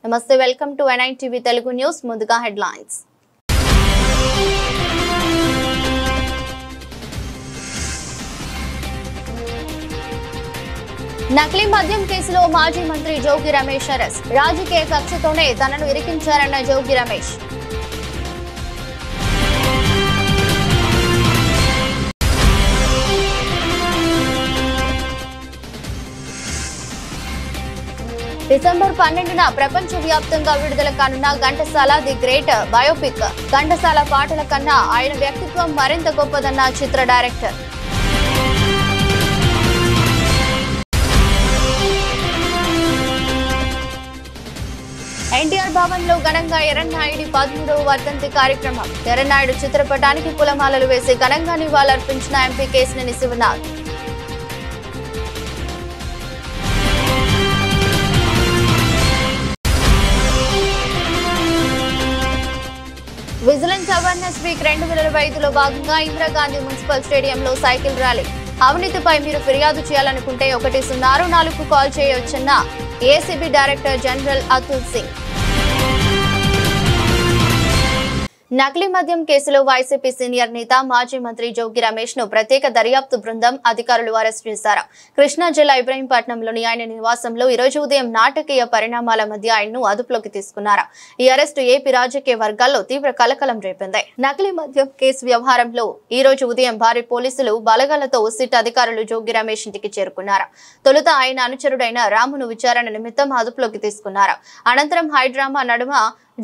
నమస్తే, welcome to N9 TV Telugu news. ముందుగా headlines. నకిలీ మద్యం కేసులో మాజీ మంత్రి జోగి రమేష్ అరెస్ట్. రాజకీయ కక్షతోనే తనను ఇరికించారన్న జోగి రమేష్. డిసెంబర్ 12న ప్రపంచ వ్యాప్తంగా విడుదల కానున్న Ghantasala the great biopic. Ghantasala పాటల కన్నా ఆయన వ్యక్తిత్వం మరింత గొప్పదన్న చిత్ర డైరెక్టర్. ఎన్టీఆర్ భవన్ లో ఘనంగా ఎర్రన్నాయుడి 13వ వర్ధంతి కార్యక్రమం. ఎర్రన్నాయుడు చిత్రపటానికి పూలమాలలు వేసి ఘనంగా నివాళులర్పించిన MP Kesineni Sivanath. Vigilance awareness week 2025లో భాగంగా ఇందిరాగాంధీ మున్సిపల్ స్టేడియంలో సైకిల్ ర్యాలీ. అవినీతిపై మీరు ఫిర్యాదు చేయాలనుకుంటే 104 కాల్ చేయవచ్చన్న ACB director general Atul Singh. నకిలీ మద్యం కేసులో వైసీపీ సీనియర్ నేత మాజీ మంత్రి జోగి రమేష్ ను ప్రత్యేక దర్యాప్తు బృందం అధికారులు అరెస్ట్ చేశారు. కృష్ణా జిల్లా ఇబ్రహీంపట్నంలోని ఆయన నివాసంలో ఈ రోజు ఉదయం నాటకీయ పరిణామాల మధ్య ఆయన్ను అదుపులోకి తీసుకున్నారు. ఈ అరెస్టు ఏపీ రాజకీయ వర్గాల్లో తీవ్ర కలకలం రేపింది. నకిలీ మద్యం కేసు వ్యవహారంలో ఈ రోజు ఉదయం భారీ పోలీసులు బలగాలతో సిట్ అధికారులు జోగి రమేష్ ఇంటికి చేరుకున్నారు. తొలుత ఆయన అనుచరుడైన రామును విచారణ నిమిత్తం అదుపులోకి తీసుకున్నారు. అనంతరం హైడ్రామా నడుమ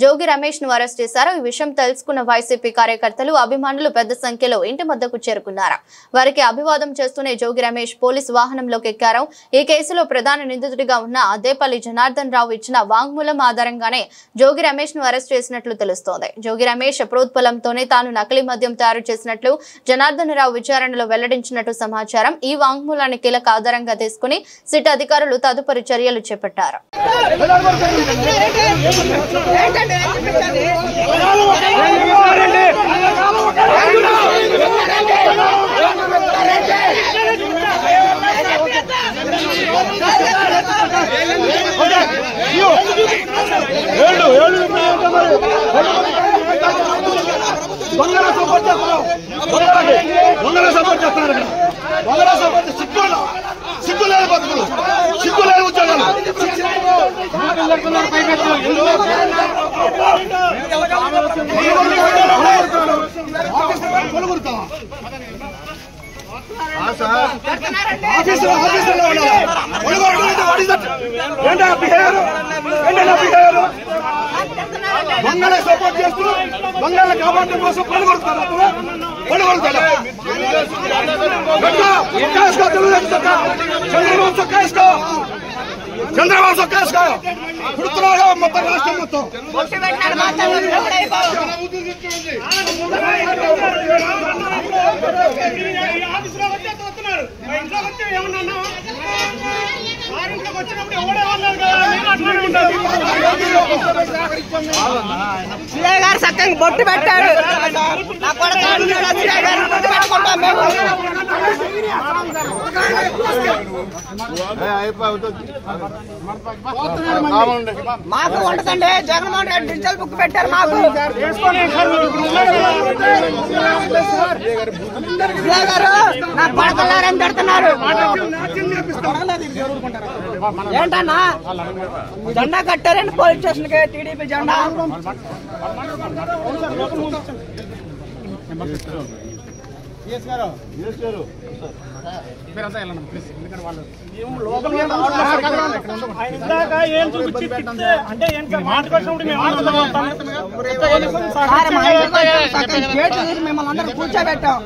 జోగి రమేష్ ను అరెస్ట్ చేశారు. ఈ విషయం తెలుసుకున్న వైసీపీ కార్యకర్తలు, అభిమానులు పెద్ద సంఖ్యలో ఇంటి వద్దకు చేరుకున్నారు. వారికి అభివాదం చేస్తూనే జోగి రమేష్ పోలీసు వాహనంలోకి ఎక్కారు. ఈ కేసులో ప్రధాన నిందితుడిగా ఉన్న అద్దేపల్లి జనార్దన్ రావు ఇచ్చిన వాంగ్మూలం ఆధారంగానే జోగి రమేష్ ను అరెస్ట్ చేసినట్లు తెలుస్తోంది. జోగి రమేష్ ప్రోత్బలంతోనే తాను నకిలీ మద్యం తయారు చేసినట్లు జనార్దన్ రావు విచారణలో వెల్లడించినట్టు సమాచారం. ఈ వాంగ్మూలాన్ని కీలక ఆధారంగా తీసుకుని సిట్ అధికారులు తదుపరి చర్యలు చేపట్టారు. సిగ్గులేదు బతుకులు, సిగ్గులేదు ఉద్యోగాలు. బంగాళ సపోర్ట్ చేస్తూ బంగాళ కాపాడడం కోసం పలుకొడుతారు. చంద్రబాబు సొక్కేసుకో పుడుతున్నాడు మొత్తం రాష్ట్రం మొత్తం. గారు చక్కగా బొట్టు పెట్టాడు. మాకు ఉండదండి. జగన్మోహన్ రెడ్డి డిజిటల్ బుక్ పెట్టారు. మాకు గారు నా పడకలారని పెడుతున్నారు. ఏంటన్నా జెండా కట్టారండి పోలీస్ స్టేషన్ కి, టీడీపీ జెండా. మిమ్మల్ని అందరూ కూర్చోబెట్టాం.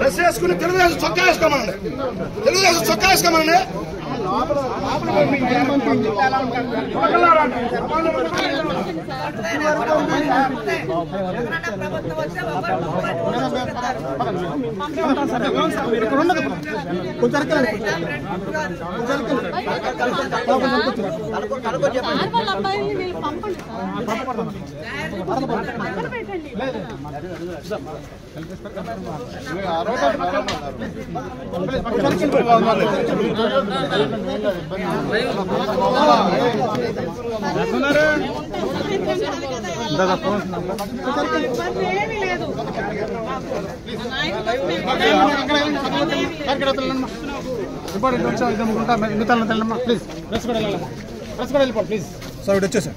డ్రెస్ వేసుకుని తెలుగుదేశం చొక్కా వేసుకోమనండి, తెలుగుదేశం చొక్కా వేసుకోమనండి. ప్లీజ్ ప్రెస్ కూడా వెళ్ళిపోండి ప్లీజ్. సో ఇటు వచ్చేసారు.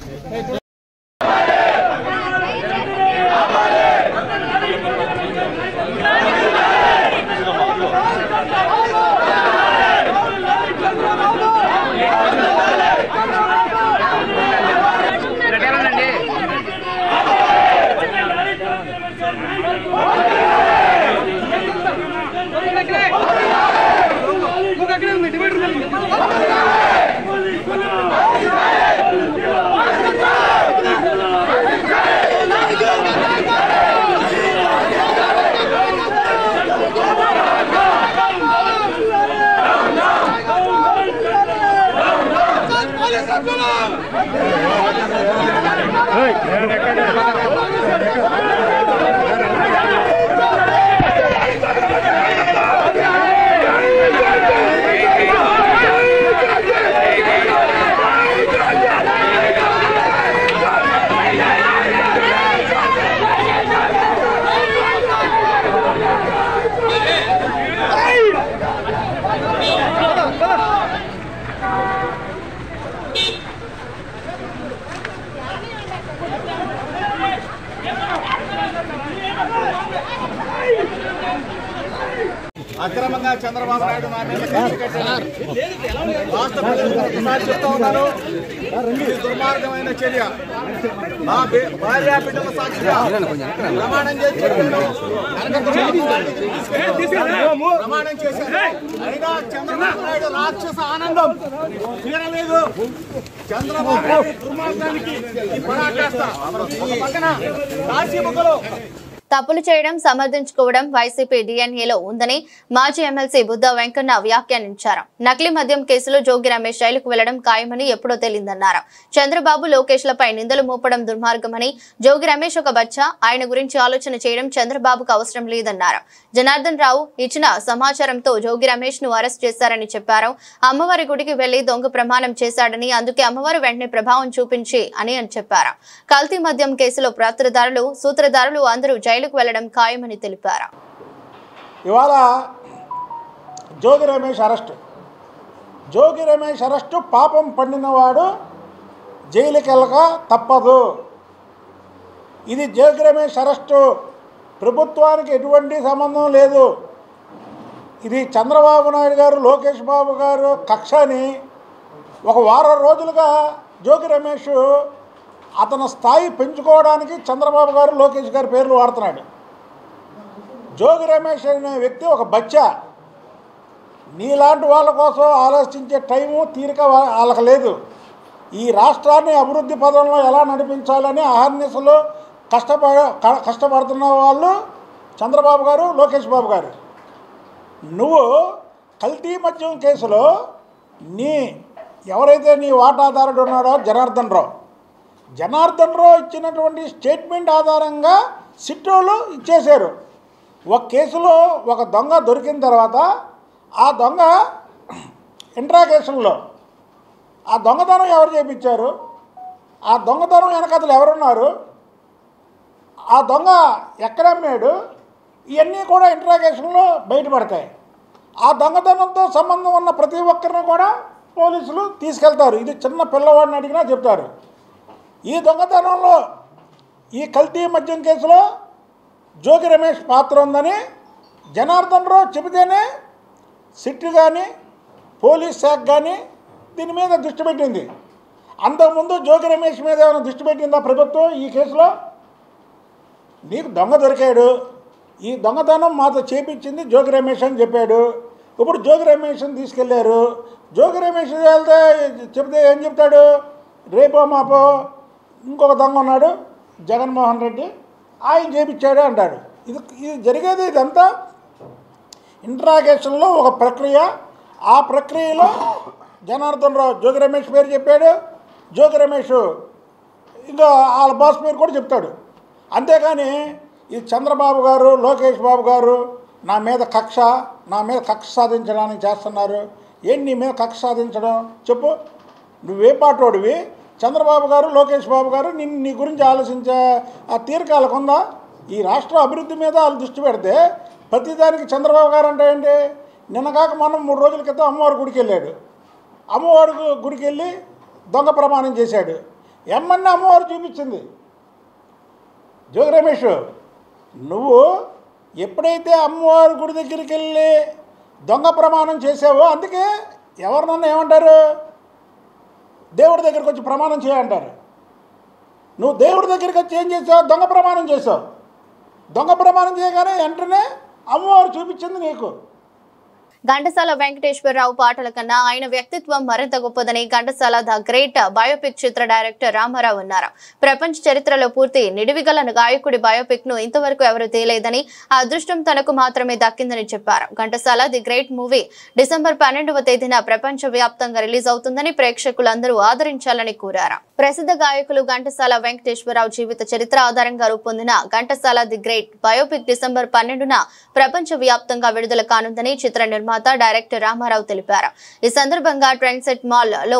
అక్రమంగా చంద్రబాబు నాయుడు మా మీద కేసు కట్టారు. రాష్ట్ర ప్రజలకు ఒకసారి చెప్తా ఉన్నాను, ఇది దుర్మార్గమైన చర్య. మా భార్య బిడ్డల సాక్షిగా ప్రమాణం చేసి ప్రమాణం చేశారు. అయినా చంద్రబాబు నాయుడు రాక్షస ఆనందం తీరలేదు. చంద్రబాబు నాయుడు దుర్మార్గానికి పరాకాష్ట. పక్కన కాశీముఖలో తప్పులు చేయడం సమర్థించుకోవడం వైసీపీ డిఎన్ఏలో ఉందని మాజీ ఎమ్మెల్సీ బుద్ధ వెంకన్న వ్యాఖ్యానించారు. నకిలీ మద్యం కేసులో జోగి రమేష్ జైలుకు వెళ్లడం ఖాయమని ఎప్పుడో తెలియదన్నారు. చంద్రబాబు లోకేష్లపై నిందలు మోపడం దుర్మార్గమని, జోగి రమేష్ ఒక బచ్చా, ఆయన గురించి ఆలోచన చేయడం చంద్రబాబుకు అవసరం లేదన్నారు. జనార్దన్ రావు ఇచ్చిన సమాచారంతో జోగి రమేష్ ను అరెస్ట్ చేశారని చెప్పారు. అమ్మవారి గుడికి వెళ్లి దొంగ ప్రమాణం చేశాడని, అందుకే అమ్మవారు వెంటనే ప్రభావం చూపించి అని చెప్పారు. కల్తీ మద్యం కేసులో పాత్రధారులు, సూత్రధారులు అందరూ జైలుకు వెళ్లడం ఖాయమని తెలిపారు. ఇవాళ జోగి రమేష్ అరెస్టు పాపం పండినవాడు జైలుకి వెళ్ళక తప్పదు. ఇది జోగి రమేష్ అరెస్టు ప్రభుత్వానికి ఎటువంటి సంబంధం లేదు. ఇది చంద్రబాబు నాయుడు గారు, లోకేష్ బాబు గారు కక్షని ఒక వారం రోజులుగా జోగి రమేష్ అతని స్థాయి పెంచుకోవడానికి చంద్రబాబు గారు, లోకేష్ గారి పేర్లు వాడుతున్నాడు. జోగి రమేష్ అనే వ్యక్తి ఒక బచ్చా. నీలాంటి వాళ్ళ కోసం ఆలోచించే టైము, తీరిక వాళ్ళకి లేదు. ఈ రాష్ట్రాన్ని అభివృద్ధి పదంలో ఎలా నడిపించాలని అహర్నిశలు కష్టపడుతున్న వాళ్ళు చంద్రబాబు గారు, లోకేష్ బాబు గారు. నువ్వు కల్తీ మద్యం కేసులో ఎవరైతే నీ వాటాదారుడు ఉన్నాడో జనార్దన్ రావు ఇచ్చినటువంటి స్టేట్మెంట్ ఆధారంగా సిట్టోళ్ళు ఇచ్చేశారు. ఒక కేసులో ఒక దొంగ దొరికిన తర్వాత ఆ దొంగ ఇంట్రాగేషన్లో ఆ దొంగతనం ఎవరు చేయించారు, ఆ దొంగతనం వెనకతలు ఎవరున్నారు, ఆ దొంగ ఎక్కడ అమ్మాడు, ఇవన్నీ కూడా ఇంట్రాగేషన్లో బయటపడతాయి. ఆ దొంగతనంతో సంబంధం ఉన్న ప్రతి ఒక్కరిని కూడా పోలీసులు తీసుకెళ్తారు. ఇది చిన్న పిల్లవాడిని అడిగినా చెప్తారు. ఈ దొంగతనంలో, ఈ కల్తీ మద్యం కేసులో జోగి రమేష్ పాత్ర ఉందని జనార్దన్ రావు చెబితేనే సిట్ కానీ పోలీస్ శాఖ కానీ దీని మీద దృష్టి పెట్టింది. అంతకుముందు జోగి రమేష్ మీద ఏమైనా దృష్టి పెట్టిందా ప్రభుత్వం? ఈ కేసులో నీకు దొంగ దొరికాడు, ఈ దొంగతనం మాతో చేపించింది జోగి రమేష్ అని చెప్పాడు. ఇప్పుడు జోగి రమేష్ని తీసుకెళ్లారు. జోగి రమేష్ వెళ్తే చెప్తే ఏం చెప్తాడు? రేపో మాపో ఇంకొక దొంగ ఉన్నాడు జగన్మోహన్ రెడ్డి, ఆయన చేపించాడు అంటాడు. ఇది జరిగేది ఇదంతా ఇంట్రాగేషన్లో ఒక ప్రక్రియ. ఆ ప్రక్రియలో జనార్దన్ రావు జోగి రమేష్ పేరు చెప్పాడు, జోగి రమేష్ ఇంకా వాళ్ళ బాస్ పేరు కూడా చెప్తాడు. అంతేగాని ఈ చంద్రబాబు గారు, లోకేష్ బాబు గారు నా మీద కక్ష సాధించడానికి చేస్తున్నారు. ఏంటి నీ మీద కక్ష సాధించడం చెప్పు? నువ్వే పాటోడివి? చంద్రబాబు గారు, లోకేష్ బాబు గారు నీ గురించి ఆలోచించే ఆ తీరికాలకు ఉందా? ఈ రాష్ట్ర అభివృద్ధి మీద వాళ్ళు దృష్టి పెడితే ప్రతిదానికి చంద్రబాబు గారు అంటే ఏంటి? నిన్నగాక మనం 3 రోజుల క్రితం అమ్మవారి గుడికి వెళ్ళాడు. అమ్మవారి గుడికి వెళ్ళి దొంగ ప్రమాణం చేశాడు. ఎమ్మన్నా అమ్మవారు చూపించింది. జోగి రమేష్, నువ్వు ఎప్పుడైతే అమ్మవారి గుడి దగ్గరికి వెళ్ళి దొంగ ప్రమాణం చేసావో అందుకే ఎవరినన్నా ఏమంటారు? దేవుడి దగ్గరికి వచ్చి ప్రమాణం చేయంటారు. నువ్వు దేవుడి దగ్గరికి వచ్చి ఏం చేసావు? దొంగ ప్రమాణం చేసావు. దొంగ ప్రమాణం చేయగానే వెంటనే అమ్మవారు చూపించింది నీకు. ఘంటసాల వెంకటేశ్వరరావు పాటల కన్నా ఆయన వ్యక్తిత్వం మరింత గొప్పదని ఘంటసాల ద గ్రేట్ బయోపిక్ చిత్ర డైరెక్టర్ రామారావు అన్నారు. ప్రపంచ చరిత్రలో పూర్తి నిడివిగల గాయకుడి బయోపిక్ ను ఇంతవరకు ఎవరూ తేలేదని, ఆ అదృష్టం తనకు మాత్రమే దక్కిందని చెప్పారు. Ghantasala the great movie December 12వ తేదీన ప్రపంచ వ్యాప్తంగా రిలీజ్ అవుతుందని ప్రేక్షకులందరూ ఆదరించాలని కోరారు. ప్రసిద్ధ గాయకులు ఘంటసాల వెంకటేశ్వరరావు జీవిత చరిత్ర ఆధారంగా రూపొందిన Ghantasala the great biopic December 12న ప్రపంచ వ్యాప్తంగా విడుదల కానుందని చిత్ర నిర్మాత డైరెక్టర్ రామారావు తెలిపారు. ఈ సందర్భంగా ట్రెండ్ సెట్ మాల్ లో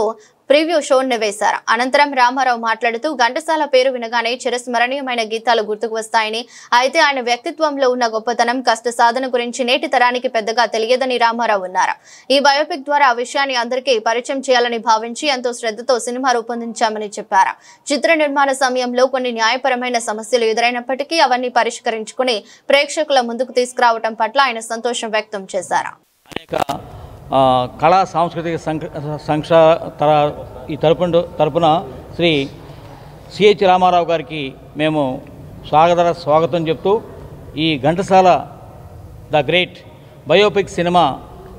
ప్రివ్యూ షో వేశారు. అనంతరం రామారావు మాట్లాడుతూ ఘంటసాల పేరు వినగానే చిరస్మరణీయమైన గీతాలు గుర్తుకు వస్తాయని, అయితే ఆయన వ్యక్తిత్వంలో ఉన్న గొప్పతనం, కష్ట సాధన గురించి నేటి తరానికి పెద్దగా తెలియదని రామారావు అన్నారు. ఈ బయోపిక్ ద్వారా ఆ విషయాన్ని అందరికీ పరిచయం చేయాలని భావించి ఎంతో శ్రద్ధతో సినిమా రూపొందించామని చెప్పారు. చిత్ర నిర్మాణ సమయంలో కొన్ని న్యాయపరమైన సమస్యలు ఎదురైనప్పటికీ అవన్నీ పరిష్కరించుకుని ప్రేక్షకుల ముందుకు తీసుకురావడం పట్ల ఆయన సంతోషం వ్యక్తం చేశారు. కళా సాంస్కృతిక సంక్ష ఈ తరపున శ్రీ సిహెచ్ రామారావు గారికి మేము స్వాగతం చెప్తూ, ఈ Ghantasala the great biopic cinema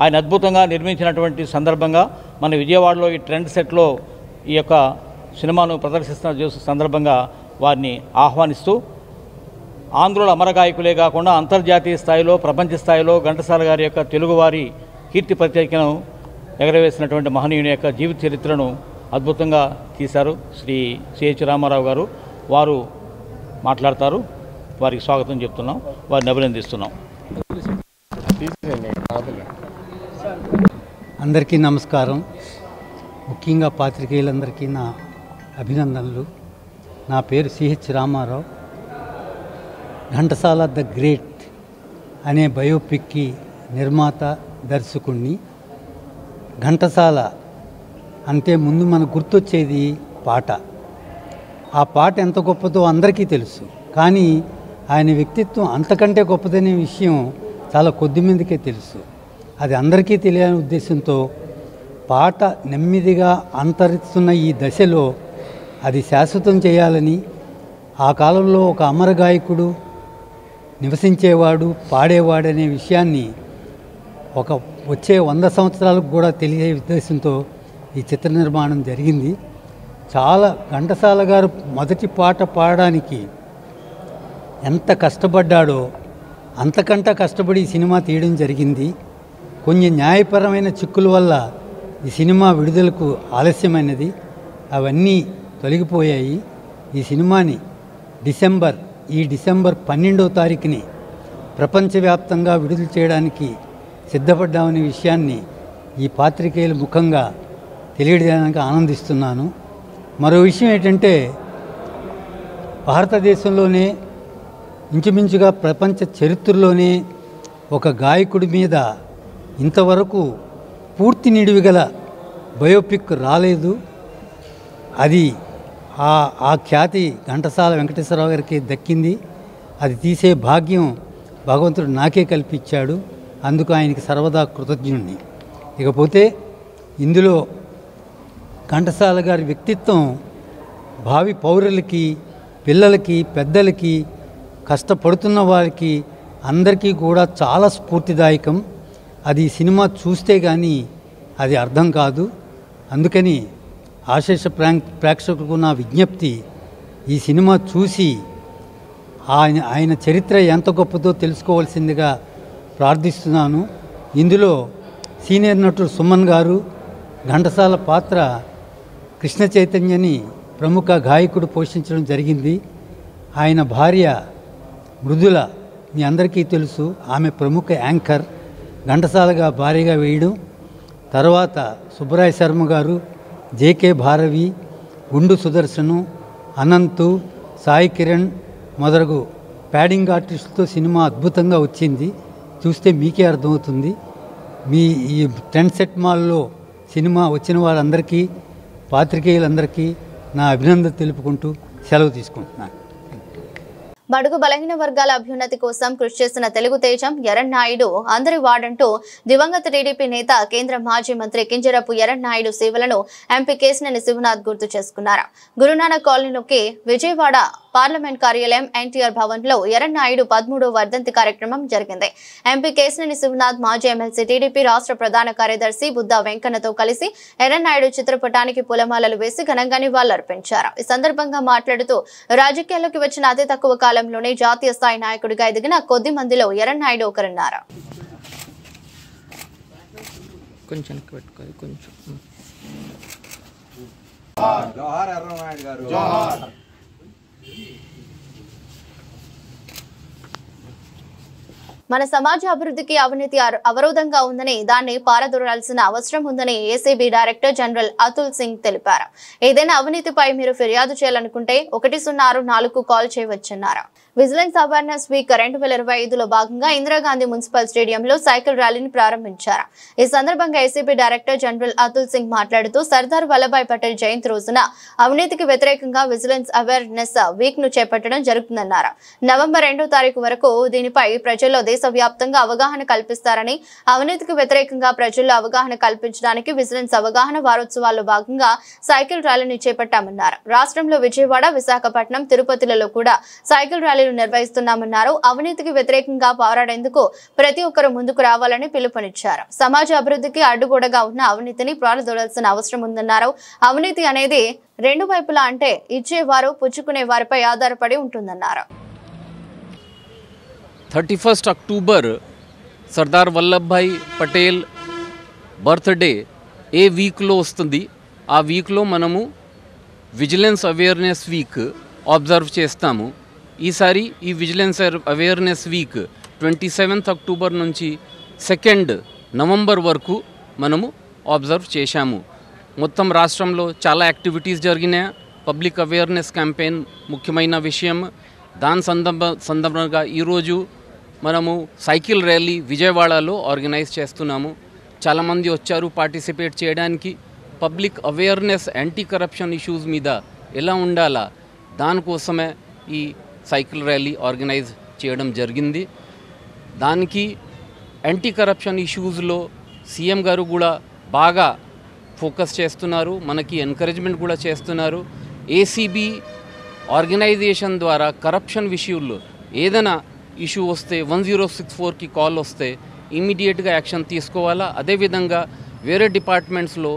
ఆయన అద్భుతంగా నిర్మించినటువంటి సందర్భంగా మన విజయవాడలో ఈ ట్రెండ్ సెట్లో ఈ యొక్క సినిమాను ప్రదర్శిస్తున్న సందర్భంగా వారిని ఆహ్వానిస్తూ, ఆంధ్రుల అమరగాయకులే కాకుండా అంతర్జాతీయ స్థాయిలో, ప్రపంచ స్థాయిలో ఘంటసాల గారి యొక్క తెలుగువారి కీర్తి ప్రత్యేకను ఎగరవేసినటువంటి మహనీయుని యొక్క జీవిత చరిత్రను అద్భుతంగా తీశారు శ్రీ సిహెచ్ రామారావు గారు. వారు మాట్లాడతారు. వారికి స్వాగతం చెప్తున్నాం, వారిని అభినందిస్తున్నాం. అందరికీ నమస్కారం. ముఖ్యంగా పాత్రికేయులందరికీ నా అభినందనలు. నా పేరు CH Ramarao. Ghantasala the great అనే బయోపిక్కి నిర్మాత, దర్శకుణ్ణి. ఘంటసాల అంటే ముందు మనకు గుర్తొచ్చేది పాట. ఆ పాట ఎంత గొప్పదో అందరికీ తెలుసు, కానీ ఆయన వ్యక్తిత్వం అంతకంటే గొప్పదనే విషయం చాలా కొద్ది మందికే తెలుసు. అది అందరికీ తెలియని ఉద్దేశంతో పాట నెమ్మదిగా అంతరిస్తున్న ఈ దశలో అది శాశ్వతం చేయాలని, ఆ కాలంలో ఒక అమర గాయకుడు నివసించేవాడు, పాడేవాడనే విషయాన్ని వచ్చే 100 సంవత్సరాలకు కూడా తెలియజే ఉద్దేశంతో ఈ చిత్ర నిర్మాణం జరిగింది. చాలా ఘంటసాల గారు మొదటి పాట పాడడానికి ఎంత కష్టపడ్డాడో అంతకంటే కష్టపడి ఈ సినిమా తీయడం జరిగింది. కొన్ని న్యాయపరమైన చిక్కుల వల్ల ఈ సినిమా విడుదలకు ఆలస్యమైనది. అవన్నీ తొలగిపోయాయి. ఈ సినిమాని డిసెంబర్ 12వ తారీఖుని ప్రపంచవ్యాప్తంగా విడుదల చేయడానికి సిద్ధపడ్డామనే విషయాన్ని ఈ పాత్రికేయుల ముఖంగా తెలియడానికి ఆనందిస్తున్నాను. మరో విషయం ఏంటంటే, భారతదేశంలోనే ఇంచుమించుగా ప్రపంచ చరిత్రలోనే ఒక గాయకుడి మీద ఇంతవరకు పూర్తి నిడివిగల బయోపిక్ రాలేదు. అది ఆ ఖ్యాతి ఘంటసాల వెంకటేశ్వరరావు గారికి దక్కింది. అది తీసే భాగ్యం భగవంతుడు నాకే కల్పించాడు. అందుకు ఆయనకి సర్వదా కృతజ్ఞుడిని. ఇకపోతే ఇందులో ఘంటసాల గారి వ్యక్తిత్వం భావి పౌరులకి, పిల్లలకి, పెద్దలకి, కష్టపడుతున్న వారికి అందరికీ కూడా చాలా స్ఫూర్తిదాయకం. అది సినిమా చూస్తే కానీ అది అర్థం కాదు. అందుకని ఆశేష ప్రేక్షకులకు నా విజ్ఞప్తి, ఈ సినిమా చూసి ఆయన చరిత్ర ఎంత గొప్పదో తెలుసుకోవాల్సిందిగా ప్రార్థిస్తున్నాను. ఇందులో సీనియర్ నటుడు సుమన్ గారు, ఘంటసాల పాత్ర కృష్ణ చైతన్యని ప్రముఖ గాయకుడు పోషించడం జరిగింది. ఆయన భార్య మృదుల మీ అందరికీ తెలుసు, ఆమె ప్రముఖ యాంకర్, ఘంటసాలగా భార్యగా వేయడం. తర్వాత సుబ్బరాయ శర్మ గారు, జేకే భారవి, గుండు సుదర్శను, అనంతు, సాయి కిరణ్ మొదలగు ప్యాడింగ్ ఆర్టిస్టులతో సినిమా అద్భుతంగా వచ్చింది. చూస్తే మీకే అర్థమవుతుంది. మీ ఈ టెంట్ సెట్ మాల్లో సినిమా వచ్చిన వాళ్ళందరికీ, పాత్రికేయులందరికీ నా అభినందన తెలుపుకుంటూ సెలవు తీసుకుంటున్నాను. బడుగు బలహీన వర్గాల అభ్యున్నతి కోసం కృషి చేసిన తెలుగు తేజం ఎర్రన్నాయుడు అందరి వాడంటూ దివంగత టీడీపీ నేత, కేంద్ర మాజీ మంత్రి కింజరపు ఎర్రన్నాయుడు సేవలను ఎంపీ కేశినేని శివనాథ్ గుర్తు చేసుకున్నారు. గురునానక్ కాలనీలోకి విజయవాడ పార్లమెంట్ కార్యాలయం ఎన్టీఆర్ భవన్ లో ఎర్రన్నాయుడు 13వ వర్ధంతి కార్యక్రమం జరిగింది. ఎంపీ కేశినేని శివనాథ్, మాజీ ఎమ్మెల్సీ, టీడీపీ రాష్ట్ర ప్రధాన కార్యదర్శి బుద్దా వెంకన్నతో కలిసి ఎర్రన్నాయుడు చిత్రపటానికి పూలమాలలు వేసి ఘనంగా నివాళులర్పించారు. ఈ సందర్భంగా మాట్లాడుతూ రాజకీయాల్లోకి వచ్చిన అతి తక్కువ కాలంలోనే జాతీయ స్థాయి నాయకుడిగా ఎదిగిన కొద్ది మందిలో ఎర్రన్నాయుడు ఒకరన్నారు. మన సమాజ అభివృద్ధికి అవినీతి అవరోధంగా ఉందని, దాన్ని పారదోలాల్సిన అవసరం ఉందని ACB director general Atul Singh తెలిపారు. ఏదైనా అవినీతిపై మీరు ఫిర్యాదు చేయాలనుకుంటే 1064కు కాల్ చేయవచ్చన్నారు. విజిలెన్స్ అవేర్నెస్ వీక్ 2025లో భాగంగా ఇందిరాగాంధీ మున్సిపల్ స్టేడియంలో సైకిల్ ర్యాలీని ప్రారంభించారు. ఈ సందర్భంగా ACB director general Atul Singh మాట్లాడుతూ, సర్దార్ వల్లభాయ్ పటేల్ జయంతి రోజున అవినీతికి వ్యతిరేకంగా విజిలెన్స్ అవేర్నెస్ వీక్ ను చేపట్టడం జరుగుతుందన్నారు. నవంబర్ 2వ తారీఖు వరకు దీనిపై ప్రజల్లో దేశవ్యాప్తంగా అవగాహన కల్పిస్తారని, అవినీతికి వ్యతిరేకంగా ప్రజల్లో అవగాహన కల్పించడానికి విజిలెన్స్ అవగాహన వారోత్సవాల్లో భాగంగా సైకిల్ ర్యాలీని చేపట్టామన్నారు. రాష్ట్రంలో విజయవాడ, విశాఖపట్నం, తిరుపతిలలో కూడా సైకిల్ ర్యాలీ నిర్వహిస్తున్నామన్నారు. అవినీతికి వ్యతిరేకంగా పోరాడేందుకు ప్రతి ఒక్కరూ ముందుకు రావాలని పిలుపునిచ్చారు. సమాజ అభివృద్ధికి అడ్డుగోడగా ఉన్న అవినీతిని పారదోలాల్సిన అవసరం ఉందన్నారు. అవినీతి అనేది రెండు వైపులా, అంటే ఇచ్చేవారు పుచ్చుకునే వారిపై ఆధారపడి ఉంటుందన్నారు. 31 అక్టోబర్ సర్దార్ వల్లభాయ్ పటేల్ బర్త్డే ఏ వీక్లో వస్తుంది. ఆ వీక్లో మనము విజిలెన్స్ అవేర్నెస్ వీక్ అబ్జర్వ్ చేస్తాము. ఈసారి ఈ విజిలెన్స్ అవేర్నెస్ వీక్ 27 అక్టోబర్ నుంచి 2 నవంబర్ వరకు మనము అబ్జర్వ్ చేశాము. మొత్తం రాష్ట్రంలో చాలా యాక్టివిటీస్ జరిగినాయి. పబ్లిక్ అవేర్నెస్ క్యాంపెయిన్ ముఖ్యమైన విషయం. దాని సందర్భంగా ఈరోజు మనము సైకిల్ ర్యాలీ విజయవాడలో ఆర్గనైజ్ చేస్తున్నాము. చాలామంది వచ్చారు పార్టిసిపేట్ చేయడానికి. Public awareness, anti corruption issues మీద ఎలా ఉండాలా దానికోసమే ఈ సైకిల్ ర్యాలీ ఆర్గనైజ్ చేయడం జరిగింది. దానికి యాంటీ కరప్షన్ ఇష్యూస్లో సీఎం గారు కూడా బాగా ఫోకస్ చేస్తున్నారు, మనకి ఎంకరేజ్మెంట్ కూడా చేస్తున్నారు. ఏసీబీ ఆర్గనైజేషన్ ద్వారా కరప్షన్ విషయంలో ఏదైనా ఇష్యూ వస్తే 1064కి కాల్ వస్తే ఇమీడియట్గా యాక్షన్ తీసుకోవాలా. అదేవిధంగా వేరే డిపార్ట్మెంట్స్లో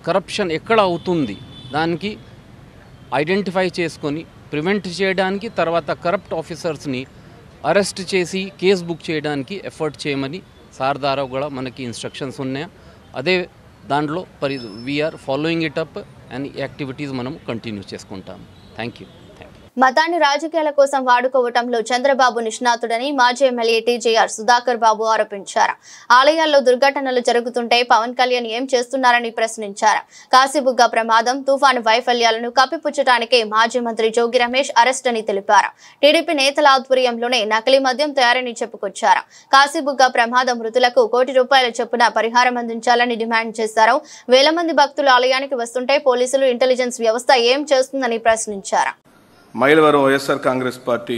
కరప్షన్ ఎక్కడ అవుతుంది దానికి ఐడెంటిఫై చేసుకొని ప్రివెంట్ చేయడానికి, తర్వాత కరప్ట్ ఆఫీసర్స్ని అరెస్ట్ చేసి కేసు బుక్ చేయడానికి ఎఫర్ట్ చేయమని సార్ ద్వారా కూడా మనకి ఇన్స్ట్రక్షన్స్ ఉన్నాయి. అదే దాంట్లో we are following it up and activities మనం కంటిన్యూ చేసుకుంటాం. Thank you. మతాన్ని రాజకీయాల కోసం వాడుకోవటంలో చంద్రబాబు నిష్ణాతుడని మాజీ ఎమ్మెల్యే టీజేఆర్ సుధాకర్ బాబు ఆరోపించారు. ఆలయాల్లో దుర్ఘటనలు జరుగుతుంటే పవన్ కళ్యాణ్ ఏం చేస్తున్నారని ప్రశ్నించారు. కాశీబుగ్గ ప్రమాదం, తుఫాను వైఫల్యాలను కప్పిపుచ్చటానికే మాజీ మంత్రి జోగి రమేష్ అరెస్ట్ అని తెలిపారు. టీడీపీ నేతల ఆధ్వర్యంలోనే నకిలీ మద్యం తయారని చెప్పుకొచ్చారు. కాశీబుగ్గ ప్రమాద మృతులకు ₹1 చొప్పున పరిహారం అందించాలని డిమాండ్ చేశారు. వేల మంది భక్తులు ఆలయానికి వస్తుంటే పోలీసులు, ఇంటెలిజెన్స్ వ్యవస్థ ఏం చేస్తుందని ప్రశ్నించారు. మైలవరం వైఎస్ఆర్ కాంగ్రెస్ పార్టీ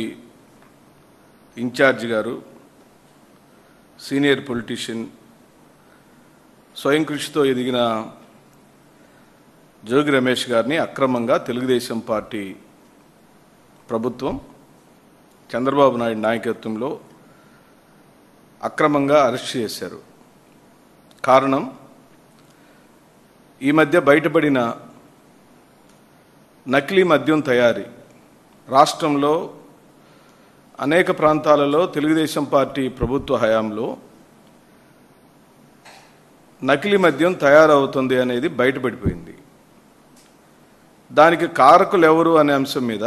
ఇన్ఛార్జి గారు, సీనియర్ పొలిటీషియన్, స్వయం కృషితో ఎదిగిన జోగి రమేష్ గారిని అక్రమంగా తెలుగుదేశం పార్టీ ప్రభుత్వం చంద్రబాబు నాయుడు నాయకత్వంలో అక్రమంగా అరెస్ట్ చేశారు. కారణం, ఈ మధ్య బయటపడిన నకిలీ మద్యం తయారీ. రాష్ట్రంలో అనేక ప్రాంతాలలో తెలుగుదేశం పార్టీ ప్రభుత్వ హయాంలో నకిలీ మద్యం తయారవుతుంది అనేది బయటపడిపోయింది. దానికి కారకులు ఎవరు అనే అంశం మీద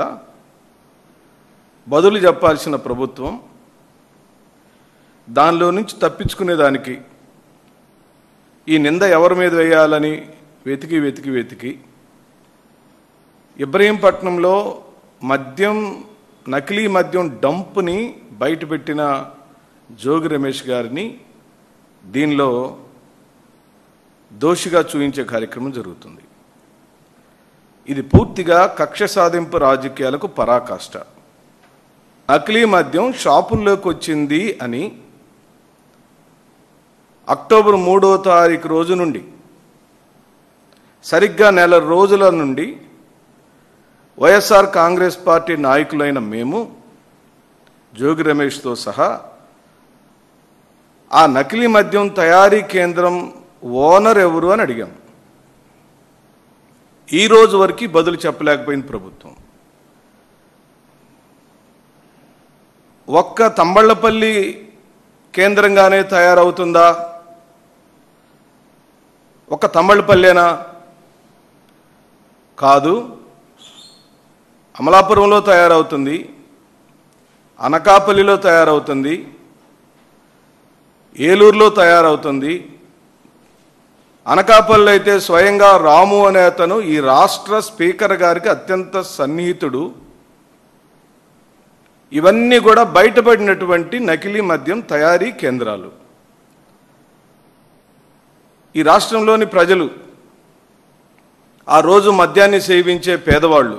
బదులు చెప్పాల్సిన ప్రభుత్వం దానిలో నుంచి తప్పించుకునేదానికి ఈ నింద ఎవరి మీద వేయాలని వెతికి ఇబ్రహీంపట్నంలో నకిలీ మద్యం డంప్ని బయటపెట్టిన జోగి రమేష్ గారిని దీనిలో దోషిగా చూపించే కార్యక్రమం జరుగుతుంది. ఇది పూర్తిగా కక్ష సాధింపు రాజకీయాలకు పరాకాష్ట. నకిలీ మద్యం షాపుల్లోకి వచ్చింది అని అక్టోబర్ 3వ తారీఖు రోజు నుండి సరిగ్గా నెల రోజుల నుండి వైఎస్ఆర్ కాంగ్రెస్ పార్టీ నాయకులైన మేము జోగి రమేష్తో సహా ఆ నకిలీ మద్యం తయారీ కేంద్రం ఓనర్ ఎవరు అని అడిగాం. ఈ రోజు వరకు బదులు చెప్పలేకపోయింది ప్రభుత్వం. ఒక్క తంబళ్లపల్లి కేంద్రంగానే తయారవుతుందా? ఒక తంబళ్లపల్లేనా? కాదు, అమలాపురంలో తయారవుతుంది, అనకాపల్లిలో తయారవుతుంది, ఏలూరులో తయారవుతుంది. అనకాపల్లి అయితే స్వయంగా రాము అనే అతను ఈ రాష్ట్ర స్పీకర్ గారికి అత్యంత సన్నిహితుడు. ఇవన్నీ కూడా బయటపడినటువంటి నకిలీ మద్యం తయారీ కేంద్రాలు. ఈ రాష్ట్రంలోని ప్రజలు, ఆ రోజు మద్యాన్ని సేవించే పేదవాళ్ళు,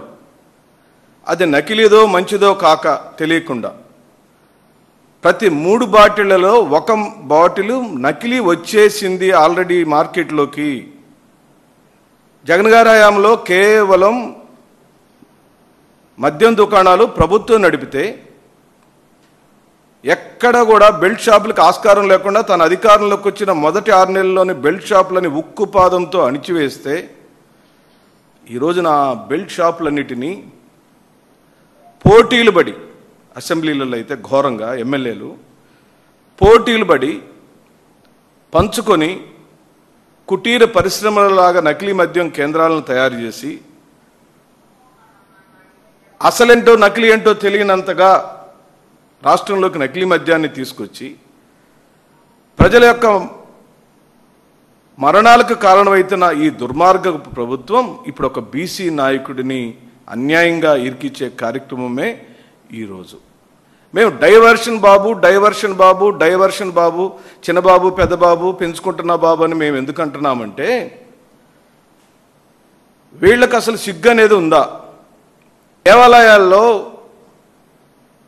అది నకిలీదో మంచిదో కాక తెలియకుండా ప్రతి 3 బాటిళ్లలో 1 బాటిల్ నకిలీ వచ్చేసింది ఆల్రెడీ మార్కెట్లోకి. జగన్ గారి హయాంలో కేవలం మద్యం దుకాణాలు ప్రభుత్వం నడిపితే ఎక్కడ కూడా బెల్ట్ షాపులకు ఆస్కారం లేకుండా తన అధికారంలోకి వచ్చిన మొదటి 6 నెలల్లోని బెల్ట్ షాపులని ఉక్కుపాదంతో అణిచివేస్తే ఈ రోజున బెల్ట్ షాపులన్నిటినీ పోటీలు పడి, అసెంబ్లీలలో అయితే ఘోరంగా ఎమ్మెల్యేలు పోటీలు పడి పంచుకొని కుటీర పరిశ్రమలలాగా నకిలీ మద్యం కేంద్రాలను తయారు చేసి అసలేంటో నకిలీ ఏంటో తెలియనంతగా రాష్ట్రంలోకి నకిలీ మద్యాన్ని తీసుకొచ్చి ప్రజల యొక్క మరణాలకు కారణమవుతున్న ఈ దుర్మార్గ ప్రభుత్వం ఇప్పుడు ఒక బీసీ నాయకుడిని అన్యాయంగా ఇరికిచ్చే కార్యక్రమమే ఈరోజు. మేము డైవర్షన్ బాబు, చిన్నబాబు పెద్దబాబు పెంచుకుంటున్న బాబు అని మేము ఎందుకు అంటున్నామంటే వీళ్ళకి అసలు సిగ్గు అనేది ఉందా? దేవాలయాల్లో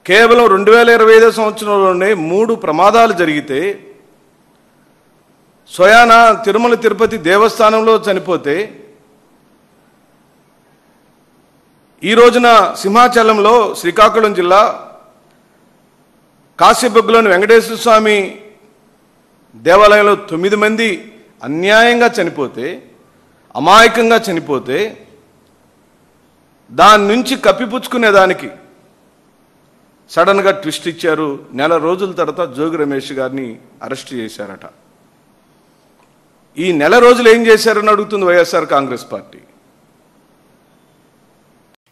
కేవలం 2025 సంవత్సరంలోనే 3 ప్రమాదాలు జరిగితే, స్వయాన తిరుమల తిరుపతి దేవస్థానంలో చనిపోతే, ఈ రోజున సింహాచలంలో శ్రీకాకుళం జిల్లా కాశీబొగ్గులోని వెంకటేశ్వర స్వామి దేవాలయంలో 9 మంది అన్యాయంగా చనిపోతే, అమాయకంగా చనిపోతే దాని నుంచి కప్పిపుచ్చుకునేదానికి సడన్గా ట్విస్ట్ ఇచ్చారు. నెల రోజుల తర్వాత జోగి రమేష్ గారిని అరెస్ట్ చేశారట. ఈ నెల రోజులు ఏం చేశారని అడుగుతుంది వైఎస్ఆర్ కాంగ్రెస్ పార్టీ.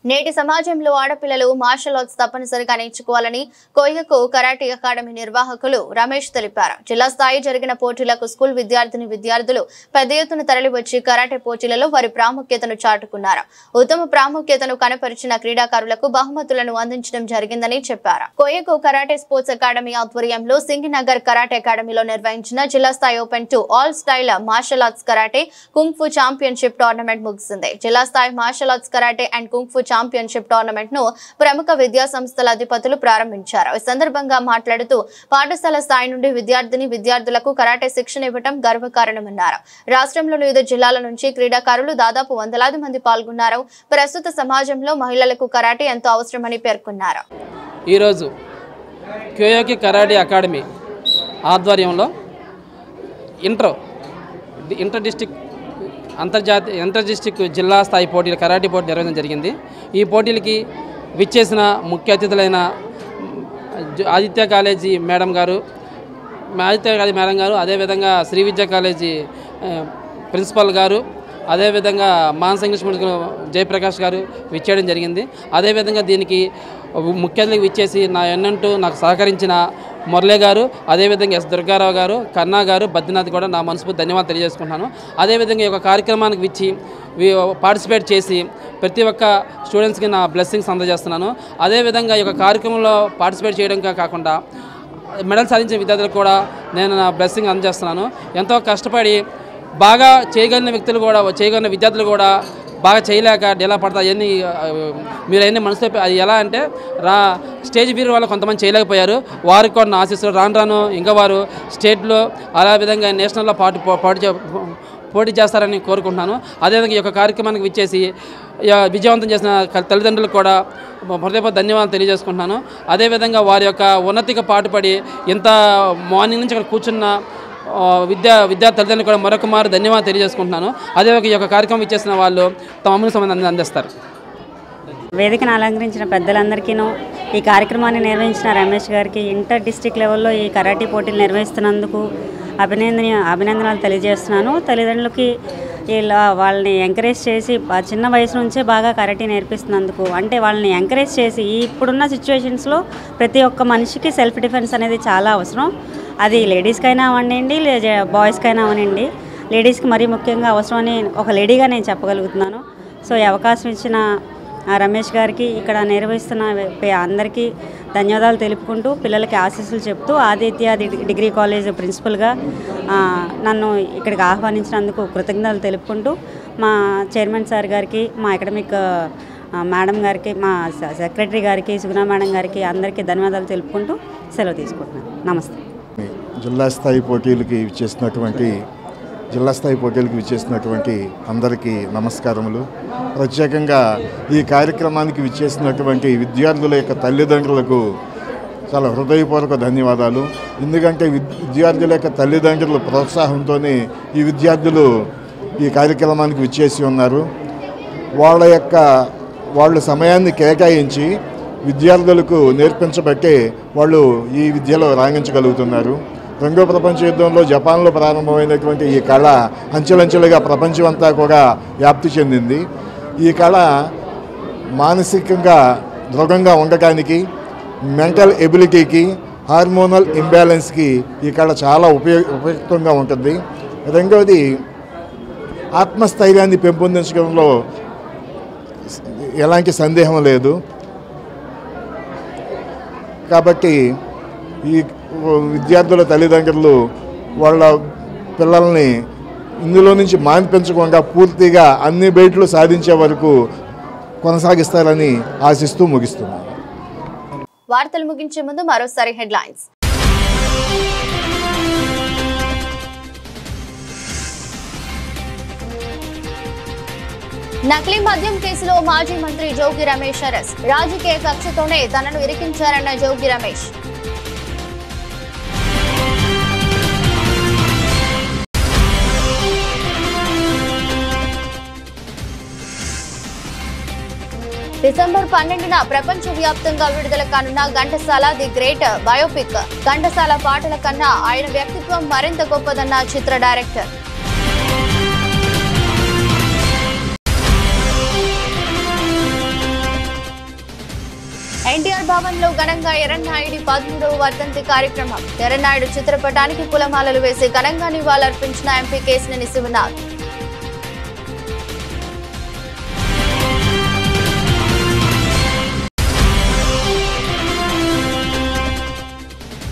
నేటి సమాజంలో ఆడపిల్లలు మార్షల్ ఆర్ట్స్ తప్పనిసరిగా నేర్చుకోవాలని కోయకు కరాటే అకాడమీ నిర్వాహకులు రమేష్ తెలిపారు. జిల్లా స్థాయి జరిగిన పోటీలకు స్కూల్ విద్యార్థులు పెద్ద ఎత్తున తరలివచ్చి కరాటే పోటీలలో వారి ప్రాముఖ్యతను చాటుకున్నారు. ఉత్తమ ప్రాముఖ్యతను కనపరిచిన క్రీడాకారులకు బహుమతులను అందించడం జరిగిందని చెప్పారు. కోయకు కరాటే స్పోర్ట్స్ అకాడమీ ఆధ్వర్యంలో సింగినగర్ కరాటే అకాడమీలో నిర్వహించిన జిల్లా స్థాయి open to all style martial arts karate kung fu championship tournament ముగిసింది. జిల్లా స్థాయి martial arts karate and kung fu championship tournament ను ప్రముఖ విద్యా సంస్థల అధిపతులు ప్రారంభించారు. ఈ సందర్భంగా మాట్లాడుతూ పాఠశాల స్థాయి నుండి విద్యార్థులకు కరాటే శిక్షణ ఇవ్వడం గర్వకారణమన్నారు. రాష్ట్రంలోని వివిధ జిల్లాల నుంచి క్రీడాకారులు దాదాపు వందలాది మంది పాల్గొన్నారు. ప్రస్తుత సమాజంలో మహిళలకు కరాటే ఎంతో అవసరమని పేర్కొన్నారు. ఈరోజు క్యోయోకి కరాటే అకాడమీ ఆధ్వర్యంలో ఇంటర్ డిస్టిక్ జిల్లా స్థాయి పోటీలు కరాటే పోటీ నిర్వహించడం జరిగింది. ఈ పోటీలకి విచ్చేసిన ముఖ్య అతిథులైన ఆదిత్య కాలేజీ మేడం గారు, అదేవిధంగా శ్రీ విద్యా కాలేజీ ప్రిన్సిపల్ గారు, అదేవిధంగా మానస ఇంగ్లీష్ మీడియం జయప్రకాష్ గారు విచ్చేయడం జరిగింది. అదేవిధంగా దీనికి ముఖ్య అతిథికి విచ్చేసి నాకు సహకరించిన మురళీ గారు, అదేవిధంగా ఎస్ దుర్గారావు గారు, కన్నా గారు, బద్రీనాథ్ కూడా నా మనస్ఫూర్తి ధన్యవాదాలు తెలియజేసుకుంటున్నాను. అదేవిధంగా ఈ యొక్క కార్యక్రమానికి విచ్చి పార్టిసిపేట్ చేసి ప్రతి ఒక్క స్టూడెంట్స్కి నా బ్లెస్సింగ్స్ అందజేస్తున్నాను. అదేవిధంగా ఈ యొక్క కార్యక్రమంలో పార్టిసిపేట్ చేయడం కాకుండా మెడల్ సాధించిన విద్యార్థులకు కూడా నేను నా బ్లెస్సింగ్ అందజేస్తున్నాను. ఎంతో కష్టపడి బాగా చేయగలిగిన విద్యార్థులు కూడా బాగా చేయలేక డీలా పడతాయి. అవన్నీ మీరు అవన్నీ మనసులో అది ఎలా అంటే స్టేజ్ ఫియర్ వల్ల కొంతమంది చేయలేకపోయారు. వారికి కూడా నా ఆశీస్సులు రాను ఇంకా వారు స్టేట్లో అలా విధంగా నేషనల్లో పోటీ చేస్తారని కోరుకుంటున్నాను. అదేవిధంగా ఈ యొక్క కార్యక్రమానికి విచ్చేసి విజయవంతం చేసిన తల్లిదండ్రులకు కూడా హృదయపూర్వక ధన్యవాదాలు తెలియజేసుకుంటున్నాను. అదేవిధంగా వారి యొక్క ఉన్నతిగా పాటుపడి ఇంత మార్నింగ్ నుంచి అక్కడ కూర్చున్న విద్యార్థి తల్లిదండ్రులు కూడా మరొక మారు ధన్యవాదాలు తెలియజేసుకుంటున్నాను. అదేవిధంగా ఈ యొక్క కార్యక్రమం ఇచ్చేసిన వాళ్ళు తమ అమూల్య సమయాన్ని అందిస్తారు. వేదికను అలంకరించిన పెద్దలందరికీను, ఈ కార్యక్రమాన్ని నిర్వహించిన రమేష్ గారికి, ఇంటర్ డిస్ట్రిక్ట్ లెవెల్లో ఈ కరాటీ పోటీలు నిర్వహిస్తున్నందుకు అభినందనలు తెలియజేస్తున్నాను. తల్లిదండ్రులకి వాళ్ళని ఎంకరేజ్ చేసి చిన్న వయసు నుంచే బాగా కరాటీ నేర్పిస్తున్నందుకు, అంటే వాళ్ళని ఎంకరేజ్ చేసి ఇప్పుడున్న సిచ్యువేషన్స్లో ప్రతి ఒక్క మనిషికి సెల్ఫ్ డిఫెన్స్ అనేది చాలా అవసరం. అది లేడీస్కైనా అవనండి, బాయ్స్కైనా అవనండి. లేడీస్కి మరీ ముఖ్యంగా అవసరం అని ఒక లేడీగా నేను చెప్పగలుగుతున్నాను. సో ఈ అవకాశం ఇచ్చిన రమేష్ గారికి, ఇక్కడ నిర్వహిస్తున్న అందరికీ ధన్యవాదాలు తెలుపుకుంటూ, పిల్లలకి ఆశీస్సులు చెప్తూ, ఆదిత్య డిగ్రీ కాలేజ్ ప్రిన్సిపల్గా నన్ను ఇక్కడికి ఆహ్వానించినందుకు కృతజ్ఞతలు తెలుపుకుంటూ, మా చైర్మన్ సార్ గారికి, మా అకాడమిక్ మేడం గారికి, మా సెక్రటరీ గారికి, సుగుణ మేడం గారికి అందరికీ ధన్యవాదాలు తెలుపుకుంటూ సెలవు తీసుకుంటున్నాను. నమస్తే. జిల్లా స్థాయి పోటీలకి విచ్చేసినటువంటి అందరికీ నమస్కారములు. ప్రత్యేకంగా ఈ కార్యక్రమానికి విచ్చేసినటువంటి విద్యార్థుల యొక్క తల్లిదండ్రులకు చాలా హృదయపూర్వక ధన్యవాదాలు. ఎందుకంటే విద్యార్థుల యొక్క తల్లిదండ్రుల ప్రోత్సాహంతోనే ఈ విద్యార్థులు ఈ కార్యక్రమానికి విచ్చేసి ఉన్నారు. వాళ్ళ సమయాన్ని కేటాయించి విద్యార్థులకు నేర్పించబట్టే వాళ్ళు ఈ విద్యలో రాణించగలుగుతున్నారు. రెండో ప్రపంచ యుద్ధంలో జపాన్లో ప్రారంభమైనటువంటి ఈ కళ అంచెలంచెలుగా ప్రపంచమంతా కూడా వ్యాప్తి చెందింది. ఈ కళ మానసికంగా దృఢంగా ఉండటానికి, మెంటల్ ఎబిలిటీకి, హార్మోనల్ ఇంబ్యాలెన్స్కి ఈ కళ చాలా ఉపయుక్తంగా ఉంటుంది. రెండవది ఆత్మస్థైర్యాన్ని పెంపొందించడంలో ఎలాంటి సందేహం లేదు. కాబట్టి ఈ విద్యార్థుల తల్లిదండ్రులు వాళ్ళ పిల్లల్ని ఇందులో నుంచి మాన్పించకుండా పూర్తిగా అన్ని బయటలు సాధించే వరకు కొనసాగిస్తారని ఆశిస్తూ ముగిస్తున్నాను. వార్తలు ముగించే ముందు మరోసారి హెడ్లైన్స్. నకిలీ మద్యం కేసులో మాజీ మంత్రి జోగి రమేష్ అరెస్ట్. రాజకీయ కక్షతోనే తనను ఇరికించారన్న జోగి రమేష్. డిసెంబర్ 12న ప్రపంచవ్యాప్తంగా విడుదల కానున్న Ghantasala the great biopic. Ghantasala పాటల కన్నా ఆయన వ్యక్తిత్వం మరింత గొప్పదన్న చిత్ర డైరెక్టర్. ఎన్టీఆర్ భవన్ లో ఘనంగా ఎర్రన్నాయుడి 13వ వర్ధంతి కార్యక్రమం. ఎర్రన్నాయుడు చిత్రపటానికి పూలమాలలు వేసి ఘనంగా నివాళులర్పించిన MP Kesineni Sivanath.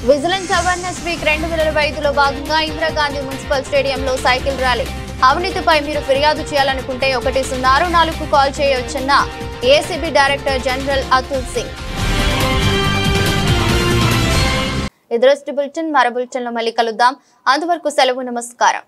Vigilance awareness week 2025లో భాగంగా ఇందిరాగాంధీ మున్సిపల్ స్టేడియంలో సైకిల్ ర్యాలీ. అవినీతిపై మీరు ఫిర్యాదు చేయాలనుకుంటే 104కు కాల్ చేయవచ్చన్న ACB director general Atul Singh. ఈ దృష్టి బులెటిన్ మరో బులెటిన్లో మళ్ళీ కలుద్దాం. అంతవరకు సెలవు. నమస్కారం.